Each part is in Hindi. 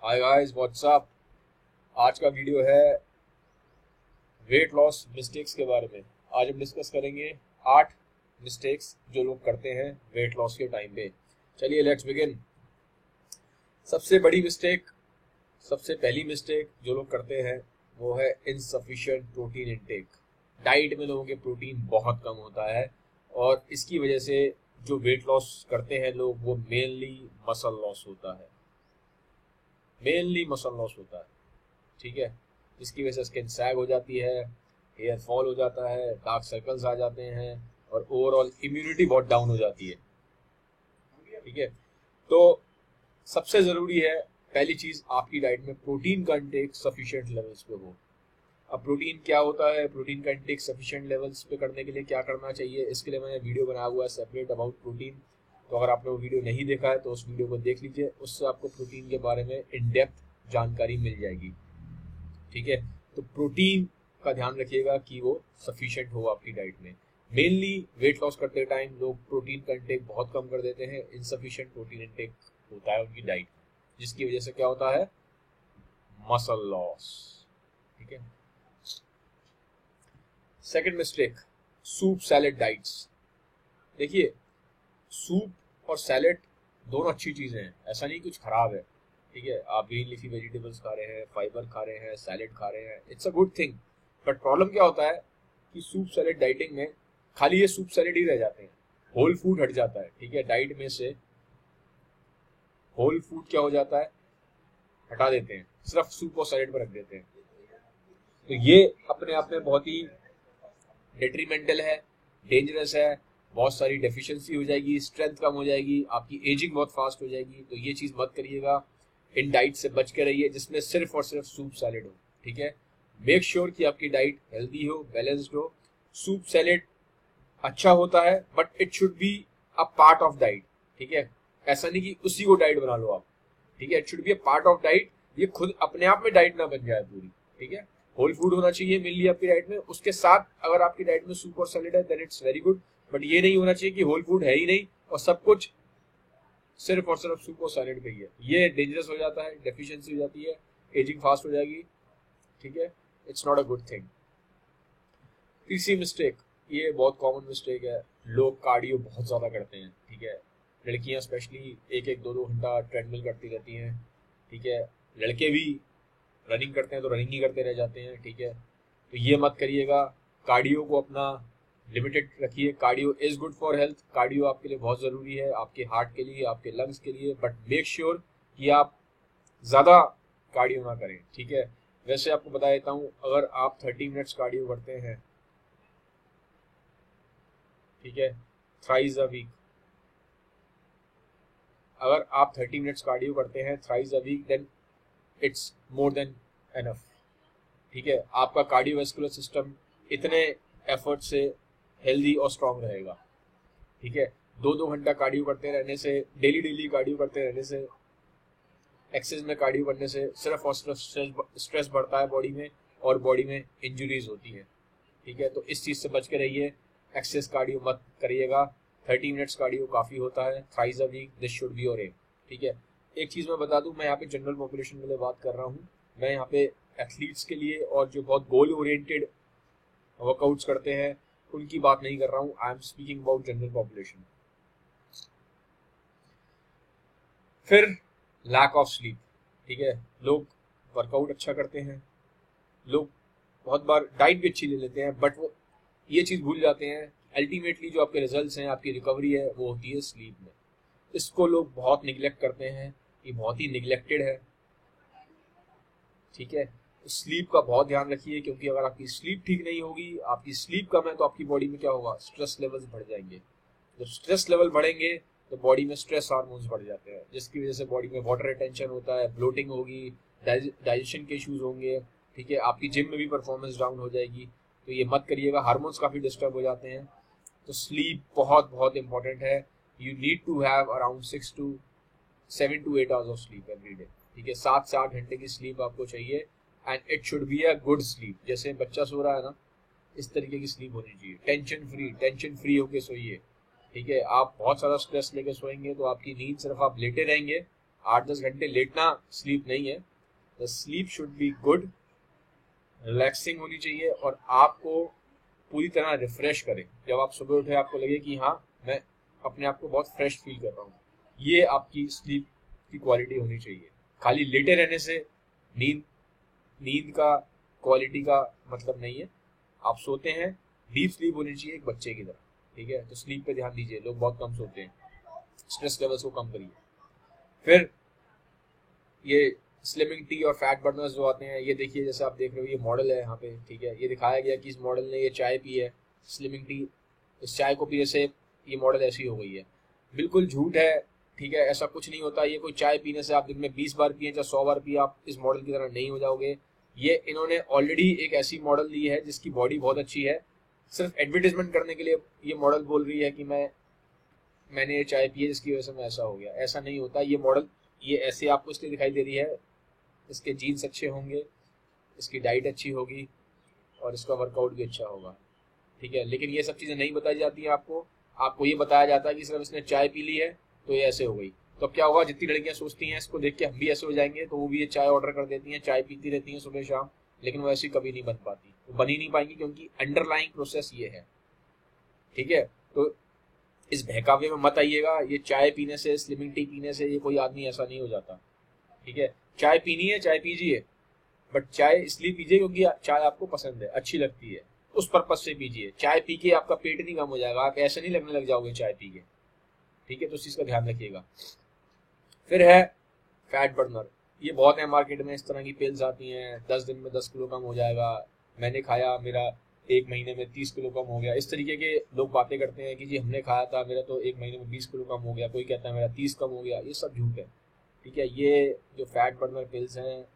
Hi guys, what's up. आज का वीडियो है वेट लॉस मिस्टेक्स के बारे में। आज हम डिस्कस करेंगे 8 मिस्टेक्स जो लोग करते हैं वेट लॉस के टाइम पे। चलिए लेट्स बिगिन। सबसे बड़ी मिस्टेक, सबसे पहली मिस्टेक जो लोग करते हैं वो है इनसफिशिएंट प्रोटीन इनटेक। डाइट में लोगों के प्रोटीन बहुत कम होता है और इसकी वजह से जो वेट लॉस करते हैं लोग वो मेनली मसल लॉस होता है, ठीक है। जिसकी वजह से स्किन सैग हो जाती है, हेयर फॉल हो जाता है, डार्क सर्कल्स आ जाते हैं और ओवरऑल इम्यूनिटी बहुत डाउन हो जाती है, ठीक है। तो सबसे ज़रूरी है पहली चीज़, आपकी डाइट में प्रोटीन का इंटेक सफिशिएंट लेवल्स पे हो। अब प्रोटीन क्या होता है, प्रोटीन का इंटेक सफिशिएंट लेवल्स पे करने के लिए क्या करना चाहिए, इसके लिए मैंने वीडियो बनाया हुआ है सेपरेट अबाउट प्रोटीन। तो अगर आपने वो वीडियो नहीं देखा है तो उस वीडियो को देख लीजिए, उससे आपको प्रोटीन के बारे में इन डेप्थ जानकारी मिल जाएगी, ठीक है। तो प्रोटीन का ध्यान रखिएगा कि वो सफिशिएंट हो आपकी डाइट में। मेनली वेट लॉस करते टाइम लोग प्रोटीन का इंटेक बहुत कम कर देते हैं, इनसफिशिएंट प्रोटीन इंटेक होता है उनकी डाइट, जिसकी वजह से क्या होता है, मसल लॉस, ठीक है। Second mistake, soup salad diets. देखिए, सूप और सैलेड दोनों अच्छी चीज़ें हैं, ऐसा नहीं कुछ खराब है, ठीक है। आप ग्रीन लीफी वेजिटेबल्स खा रहे हैं, फाइबर खा रहे हैं, सैलेड खा रहे हैं, it's a good thing. But problem क्या होता है कि सूप सैलेड डाइटिंग में खाली ये सूप सैलेड ही रह जाते हैं, होल फूड हट जाता है, ठीक है। डाइट में से होल फूड क्या हो जाता है, हटा देते हैं, सिर्फ सूप और सैलेड पर रख देते हैं। तो ये अपने आप में बहुत ही डेट्रीमेंटल है, डेंजरस है। बहुत सारी डेफिशिएंसी हो जाएगी, स्ट्रेंथ कम हो जाएगी, आपकी एजिंग बहुत फास्ट हो जाएगी। तो ये चीज़ मत करिएगा, इन डाइट से बच के रहिए जिसमें सिर्फ और सिर्फ सूप सैलेड हो, ठीक है। मेक श्योर कि आपकी डाइट हेल्दी हो, बैलेंस्ड हो। सूप सैलेड अच्छा होता है but it should be a part of diet, ठीक है। ऐसा नहीं कि उसी को डाइट बना लो आप, ठीक है। It should be a part of diet, ये खुद अपने आप में डाइट ना बन जाए पूरी, ठीक है। होल फूड होना चाहिए मेनली आपकी डाइट में, उसके साथ अगर आपकी डाइट में सूप और सैलेड है then it's very good. But ये नहीं होना चाहिए कि होल फूड है ही नहीं और सब कुछ सिर्फ और सिर्फ सूप और सैलेड पे ही है। ये डेंजरस हो जाता है, डेफिशिएंसी हो जाती है, एजिंग फास्ट हो जाएगी, ठीक है। It's not a good thing. तीसरी मिस्टेक, ये बहुत कॉमन मिस्टेक है, लोग कार्डियो बहुत ज़्यादा करते हैं, ठीक है। लड़कियां स्पेशली एक एक दो दो घंटा ट्रेडमिल करती रहती हैं, ठीक है। लड़के भी रनिंग करते हैं तो रनिंग ही करते रह जाते हैं, ठीक है। तो ये मत करिएगा, कार्डियो को अपना लिमिटेड रखिए। Cardio is good for health, cardio आपके लिए बहुत ज़रूरी है, आपके हार्ट के लिए, आपके लंग्स के लिए। बट मेक श्योर कि आप ज़्यादा कार्डियो ना करें, ठीक है। वैसे आपको बता देता हूँ, अगर आप 30 मिनट्स कार्डियो करते हैं, ठीक है, थ्राइज अ वीक, अगर आप 30 मिनट्स कार्डियो करते हैं thrice a week then it's more than enough, ठीक है। आपका कार्डियोवैस्कुलर सिस्टम इतने एफर्ट से हेल्दी और स्ट्रांग रहेगा, ठीक है। 2-2 घंटा कार्डियो करते रहने से, डेली डेली कार्डियो करते रहने से, एक्सेस में कार्डियो करने से सिर्फ और सिर्फ स्ट्रेस बढ़ता है बॉडी में और बॉडी में इंजरीज होती है, ठीक है। तो इस चीज़ से बच के रहिए, एक्सेस कार्डियो मत करिएगा। 30 मिनट्स कार्डियो काफ़ी होता है, thrice a week this should be your aim, ठीक है। एक चीज़ मैं बता दूं, मैं यहाँ पे जनरल पॉपुलेशन के लिए बात कर रहा हूँ, मैं यहाँ पे एथलीट्स के लिए और जो बहुत गोल ओरिएंटेड वर्कआउट्स करते हैं उनकी बात नहीं कर रहा हूँ। I am speaking about general population. फिर लैक ऑफ स्लीप, ठीक है। लोग वर्कआउट अच्छा करते हैं, लोग बहुत बार डाइट भी अच्छी ले लेते हैं, बट वो ये चीज़ भूल जाते हैं, अल्टीमेटली जो आपके रिजल्ट्स हैं, आपकी रिकवरी है, वो होती है स्लीप में। इसको लोग बहुत निगलेक्ट करते हैं, ये बहुत ही निगलेक्टेड है, ठीक है। स्लीप का बहुत ध्यान रखिए, क्योंकि अगर आपकी स्लीप ठीक नहीं होगी, आपकी स्लीप कम है, तो आपकी बॉडी में क्या होगा, स्ट्रेस लेवल्स बढ़ जाएंगे। जब स्ट्रेस लेवल बढ़ेंगे तो बॉडी में स्ट्रेस हार्मोन्स बढ़ जाते हैं, जिसकी वजह से बॉडी में वाटर रिटेंशन होता है, ब्लोटिंग होगी, डाइजेशन के इश्यूज होंगे, ठीक है। आपकी जिम में भी परफॉर्मेंस डाउन हो जाएगी। तो ये मत करिएगा, हार्मोन्स काफ़ी डिस्टर्ब हो जाते हैं। तो स्लीप बहुत बहुत इंपॉर्टेंट है। You need to have around 7 to 8 hours of sleep every day, ठीक है। 7 से 8 घंटे की स्लीप आपको चाहिए and it should be a good sleep. जैसे बच्चा सो रहा है ना, इस तरीके की स्लीप होनी चाहिए, टेंशन फ्री होके सोइए, ठीक है। आप बहुत सारा स्ट्रेस लेके सोएंगे तो आपकी नींद सिर्फ आप लेटे रहेंगे, 8-10 घंटे लेटना स्लीप नहीं है। The sleep should be good, relaxing होनी चाहिए और आपको पूरी तरह रिफ्रेश करे। जब आप सुबह उठे आपको लगे कि हाँ मैं अपने आप को बहुत फ्रेश फील कर रहा हूँ, ये आपकी स्लीप की क्वालिटी होनी चाहिए। खाली लेटे रहने से नींद का क्वालिटी का मतलब नहीं है। आप सोते हैं, डीप स्लीप होनी चाहिए एक बच्चे की तरह, ठीक है। तो स्लीप पे ध्यान दीजिए, लोग बहुत कम सोते हैं, स्ट्रेस लेवल्स को कम करिए। फिर ये स्लिमिंग टी और फैट बर्नर्स जो आते हैं, ये देखिए जैसे आप देख रहे हो ये मॉडल है यहाँ पे, ठीक है। ये दिखाया गया कि इस मॉडल ने ये चाय पी है, स्लिमिंग टी, इस चाय को पिए से ये मॉडल ऐसी हो गई है। बिल्कुल झूठ है, ठीक है। ऐसा कुछ नहीं होता। ये कोई चाय पीने से आप दिन में 20 बार पिए या 100 बार पिए आप इस मॉडल की तरह नहीं हो जाओगे। ये इन्होंने ऑलरेडी एक ऐसी मॉडल ली है जिसकी बॉडी बहुत अच्छी है, सिर्फ एडवर्टीजमेंट करने के लिए ये मॉडल बोल रही है कि मैंने ये चाय पी है जिसकी वजह से मैं ऐसा हो गया। ऐसा नहीं होता। ये मॉडल ये ऐसे आपको इसलिए दिखाई दे रही है, इसके जीन्स अच्छे होंगे, इसकी डाइट अच्छी होगी और इसका वर्कआउट भी अच्छा होगा, ठीक है। लेकिन ये सब चीज़ें नहीं बताई जाती हैं आपको ये बताया जाता है कि सिर्फ इसने चाय पी ली है तो ये ऐसे हो गई। तो अब क्या होगा, जितनी लड़कियां सोचती हैं इसको देख के हम भी ऐसे हो जाएंगे, तो वो भी ये चाय ऑर्डर कर देती हैं, चाय पीती रहती हैं सुबह शाम, लेकिन वो ऐसी कभी नहीं बन पाती, वो बन ही नहीं पाएंगी क्योंकि अंडरलाइंग प्रोसेस ये है, ठीक है। तो इस बहकावे में मत आइएगा। ये चाय पीने से, स्लिमिंग टी पीने से ये कोई आदमी ऐसा नहीं हो जाता, ठीक है। चाय पीनी है, चाय पीजिए, बट चाय इसलिए पीजिए क्योंकि चाय आपको पसंद है, अच्छी लगती है, उस पर्पज से पीजिए। चाय पी के आपका पेट नहीं कम हो जाएगा, आप ऐसे नहीं लगने लग जाओगे चाय पी के, ठीक है। तो इस चीज का ध्यान रखिएगा। फिर है फैट बर्नर। ये बहुत है मार्केट में, इस तरह की पिल्स आती हैं, 10 दिन में 10 किलो कम हो जाएगा, मैंने खाया मेरा 1 महीने में 30 किलो कम हो गया। इस तरीके के लोग बातें करते हैं कि जी हमने खाया था, मेरा तो 1 महीने में 20 किलो कम हो गया, कोई कहता है मेरा 30 कम हो गया। ये सब झूठ है, ठीक है। ये जो फैट बर्नर पिल्स हैं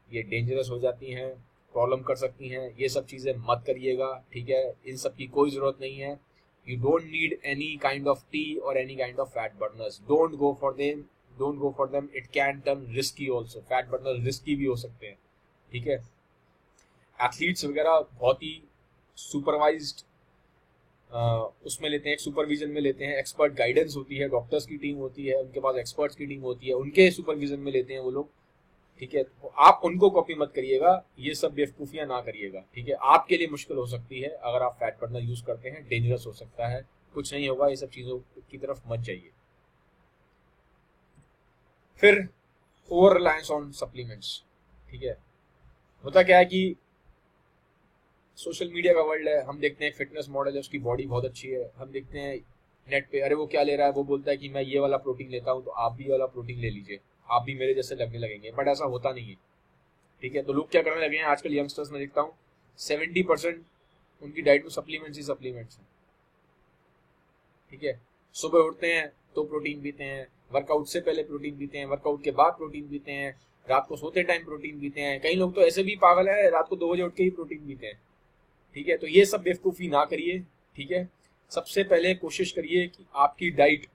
ये डेंजरस हो जाती हैं, प्रॉब्लम कर सकती हैं, ये सब चीज़ें मत करिएगा, ठीक है। इन सब की कोई ज़रूरत नहीं है। You don't need any kind of tea or any kind of fat burners. Don't go for them. It can turn risky also. Fat burner risky भी हो सकते हैं, ठीक है। एथलीट्स वगैरह बहुत ही सुपरवाइज्ड उसमें लेते हैं, सुपरविजन में लेते हैं, एक्सपर्ट गाइडेंस होती है, डॉक्टर्स की टीम होती है, उनके पास एक्सपर्ट्स की टीम होती है, उनके सुपरविजन में लेते हैं वो लोग, ठीक है। तो आप उनको कॉपी मत करिएगा, ये सब बेवकूफियां ना करिएगा, ठीक है। आपके लिए मुश्किल हो सकती है अगर आप फैट बर्नर यूज करते हैं, डेंजरस हो सकता है, कुछ नहीं होगा, ये सब चीजों की तरफ मत जाइए। फिर ओवर रिलायंस ऑन सप्लीमेंट्स, ठीक है। होता क्या है कि सोशल मीडिया का वर्ल्ड है, हम देखते हैं फिटनेस मॉडल है, उसकी बॉडी बहुत अच्छी है, हम देखते हैं नेट पे, अरे वो क्या ले रहा है, वो बोलता है कि मैं ये वाला प्रोटीन लेता हूँ तो आप भी ये वाला प्रोटीन ले लीजिए, आप भी मेरे जैसे लगने लगेंगे, बट ऐसा होता नहीं है, ठीक है। तो लोग क्या करने लगे हैं आजकल, यंगस्टर्स में देखता हूँ 70% उनकी डाइट में सप्लीमेंट्स ही सप्लीमेंट्स हैं, ठीक है। सुबह उठते हैं तो प्रोटीन पीते हैं, वर्कआउट से पहले प्रोटीन पीते हैं, वर्कआउट के बाद प्रोटीन पीते हैं, रात को सोते टाइम प्रोटीन पीते हैं, कई लोग तो ऐसे भी पागल है रात को 2 बजे उठ के ही प्रोटीन पीते हैं, ठीक है। तो ये सब बेवकूफ़ी ना करिए, ठीक है। सबसे पहले कोशिश करिए कि आपकी डाइट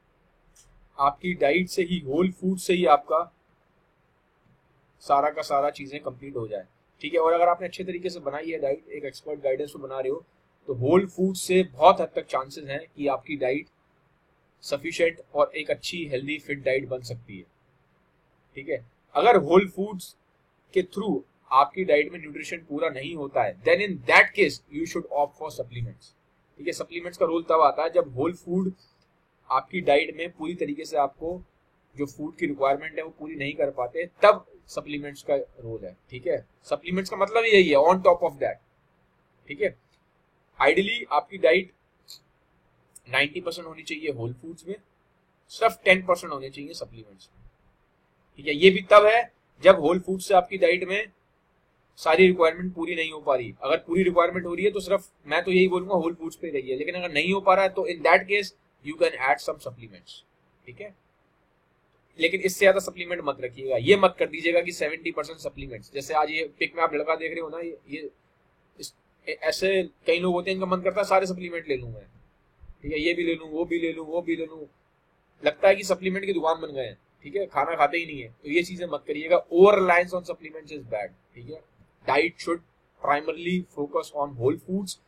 से ही, होल फूड से ही आपका सारा का सारा चीजें कंप्लीट हो जाए, ठीक है। और अगर आपने अच्छे तरीके से बनाई है डाइट, एक एक्सपर्ट गाइडेंस में बना रहे हो, तो होल फूड से बहुत हद तक चांसेस हैं कि आपकी डाइट सफिशिएंट और एक अच्छी हेल्दी फिट डाइट बन सकती है, ठीक है। अगर होल फूड्स के थ्रू आपकी डाइट में न्यूट्रिशन पूरा नहीं होता है, then in that case you should opt for supplements, ठीक है। सप्लीमेंट्स का रोल तब आता है जब होल फूड आपकी डाइट में पूरी तरीके से आपको जो फूड की रिक्वायरमेंट है वो पूरी नहीं कर पाते, तब सप्लीमेंट्स का रोल है, ठीक है। सप्लीमेंट्स का मतलब यही है, ऑन टॉप ऑफ दैट, ठीक है। आइडियली आपकी डाइट 90% होनी चाहिए होल फूड्स में, सिर्फ 10% होने चाहिए सप्लीमेंट्स में, ठीक है। ये भी तब है जब होल फूड से आपकी डाइट में सारी रिक्वायरमेंट पूरी नहीं हो पा रही। अगर पूरी रिक्वायरमेंट हो रही है तो सिर्फ मैं तो यही बोलूंगा होल फूड्स पे रहिए, लेकिन अगर नहीं हो पा रहा है तो in that case you can add some supplements, ठीक है। लेकिन इससे ज्यादा सप्लीमेंट मत रखिएगा, ये मत कर दीजिएगा कि 70% सप्लीमेंट्स। जैसे आज ये पिक में आप लड़का देख रहे हो ना, ये ऐसे कई लोग होते हैं इनका मन करता है सारे सप्लीमेंट ले लूं मैं, ठीक है, ये भी ले लूं, वो भी ले लूं, वो भी ले लूं, लगता है कि सप्लीमेंट की दुकान बन गए हैं, ठीक है, खाना खाते ही नहीं है। तो ये चीजें मत करिएगा, over reliance on supplements is bad, ठीक है। Diet should primarily focus on whole foods.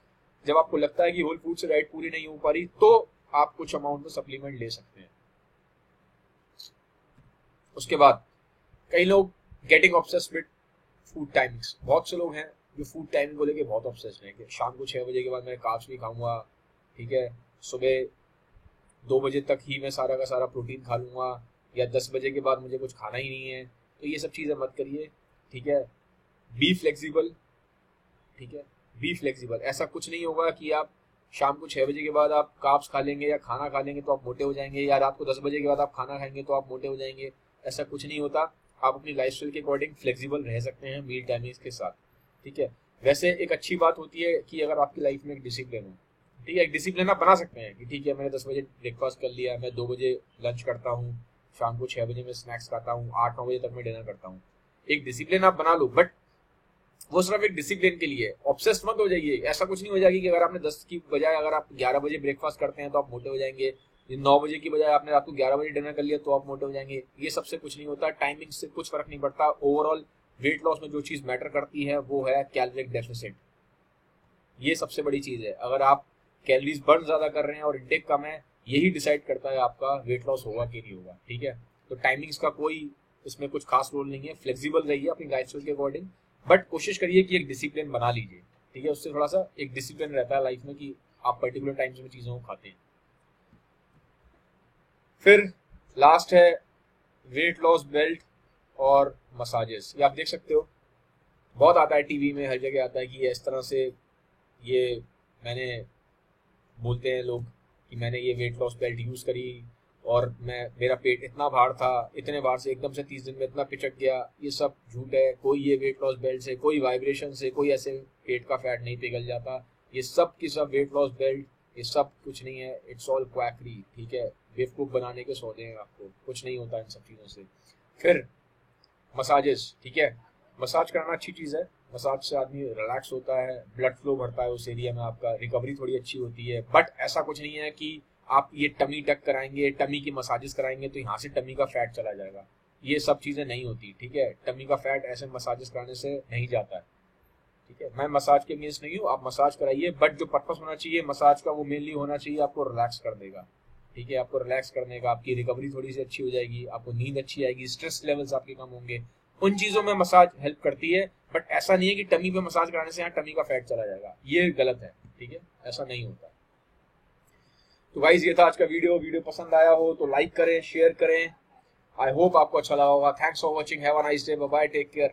जब आपको लगता है कि होल फूड से डाइट पूरी नहीं हो पा रही तो आप कुछ अमाउंट में सप्लीमेंट ले सकते हैं। उसके बाद कई लोग getting obsessed with food timings. बहुत से लोग हैं जो फूड टाइमिंग को लेके बहुत ऑब्सेस्ड हैं कि शाम को 6 बजे के बाद मैं कार्ब्स नहीं खाऊंगा, ठीक है, सुबह 2 बजे तक ही मैं सारा का सारा प्रोटीन खा लूंगा, या 10 बजे के बाद मुझे कुछ खाना ही नहीं है। तो ये सब चीज़ें मत करिए, ठीक है। बी फ्लेक्सिबल, ठीक है, बी फ्लेक्सिबल। ऐसा कुछ नहीं होगा कि आप शाम को 6 बजे के बाद आप कार्ब्स खा लेंगे या खाना खा लेंगे तो आप मोटे हो जाएंगे, या रात को 10 बजे के बाद आप खाना खाएंगे तो आप मोटे हो जाएंगे। ऐसा कुछ नहीं होता। आप अपनी लाइफस्टाइल के अकॉर्डिंग फ्लेक्सिबल रह सकते हैं मील टाइमिंग्स के साथ, ठीक है। वैसे एक अच्छी बात होती है कि अगर आपकी लाइफ में एक डिसिप्लिन हो, ठीक है, एक डिसिप्लिन आप बना सकते हैं कि ठीक है मैंने 10 बजे ब्रेकफास्ट कर लिया, मैं 2 बजे लंच करता हूँ, शाम को 6 बजे मैं स्नैक्स खाता हूँ, 8-9 बजे तक मैं डिनर करता हूँ। एक डिसिप्लिन आप बना लो, बट वो सिर्फ एक डिसिप्लिन के लिए, ऑब्सेस्ड मत हो जाइए। ऐसा कुछ नहीं हो जाएगी कि अगर आपने 10 की बजाय अगर आप 11 बजे ब्रेकफास्ट करते हैं तो आप मोटे हो जाएंगे, 9 बजे की बजाय आपने रात को 11 बजे डिनर कर लिया तो आप मोटे हो जाएंगे। ये सबसे कुछ नहीं होता, टाइमिंग से कुछ फर्क नहीं पड़ता। ओवरऑल वेट लॉस में जो चीज़ मैटर करती है वो है कैलोरिक डेफिसिट। ये सबसे बड़ी चीज़ है। अगर आप कैलोरीज बर्न ज़्यादा कर रहे हैं और इंटेक कम है, यही डिसाइड करता है आपका वेट लॉस होगा कि नहीं होगा, ठीक है। तो टाइमिंग्स का कोई इसमें कुछ खास रोल नहीं है। फ्लेक्सिबल रहिए अपनी लाइफस्टाइल के अकॉर्डिंग, बट कोशिश करिए कि एक डिसिप्लिन बना लीजिए, ठीक है। उससे थोड़ा सा एक डिसिप्लिन रहता है लाइफ में कि आप पर्टिकुलर टाइम्स में चीज़ों को खाते हैं। फिर लास्ट है वेट लॉस बेल्ट और मसाजेस। ये आप देख सकते हो, बहुत आता है टीवी में, हर जगह आता है कि इस तरह से ये मैंने बोलते हैं लोग कि मैंने ये वेट लॉस बेल्ट यूज़ करी और मेरा पेट इतना भार था, इतने भार से एकदम से 30 दिन में इतना पिचक गया। ये सब झूठ है। कोई ये वेट लॉस बेल्ट से, कोई वाइब्रेशन से, कोई ऐसे पेट का फैट नहीं पिघल जाता। ये सब की सब वेट लॉस बेल्ट, ये सब कुछ नहीं है। इट्स ऑल क्वैकरी, ठीक है। बेवकूफ़ बनाने के सौदे हैं आपको, कुछ नहीं होता इन सब चीज़ों से। फिर मसाजेस, ठीक है, मसाज कराना अच्छी चीज़ है। मसाज से आदमी रिलैक्स होता है, ब्लड फ्लो बढ़ता है उस एरिया में, आपका रिकवरी थोड़ी अच्छी होती है। बट ऐसा कुछ नहीं है कि आप ये टमी टक कराएंगे, टमी की मसाजेस कराएंगे तो यहाँ से टमी का फैट चला जाएगा। ये सब चीज़ें नहीं होती, ठीक है। टमी का फैट ऐसे मसाजेस कराने से नहीं जाता है, ठीक है। मैं मसाज के अगेंस्ट नहीं हूँ, आप मसाज कराइए, बट जो पर्पस होना चाहिए मसाज का वो मेनली होना चाहिए आपको रिलैक्स कर देगा, ठीक है। आपको रिलैक्स करने का, आपकी रिकवरी थोड़ी सी अच्छी हो जाएगी, आपको नींद अच्छी आएगी, स्ट्रेस लेवल्स आपके कम होंगे। उन चीज़ों में मसाज हेल्प करती है। बट ऐसा नहीं है कि टमी पे मसाज कराने से यहाँ टमी का फैट चला जाएगा, ये गलत है, ठीक है। ऐसा नहीं होता। तो गाइस ये था आज का वीडियो पसंद आया हो तो लाइक करें, शेयर करें। आई होप आपको अच्छा लगा होगा। Thanks for watching, have a nice day, bye bye, take care.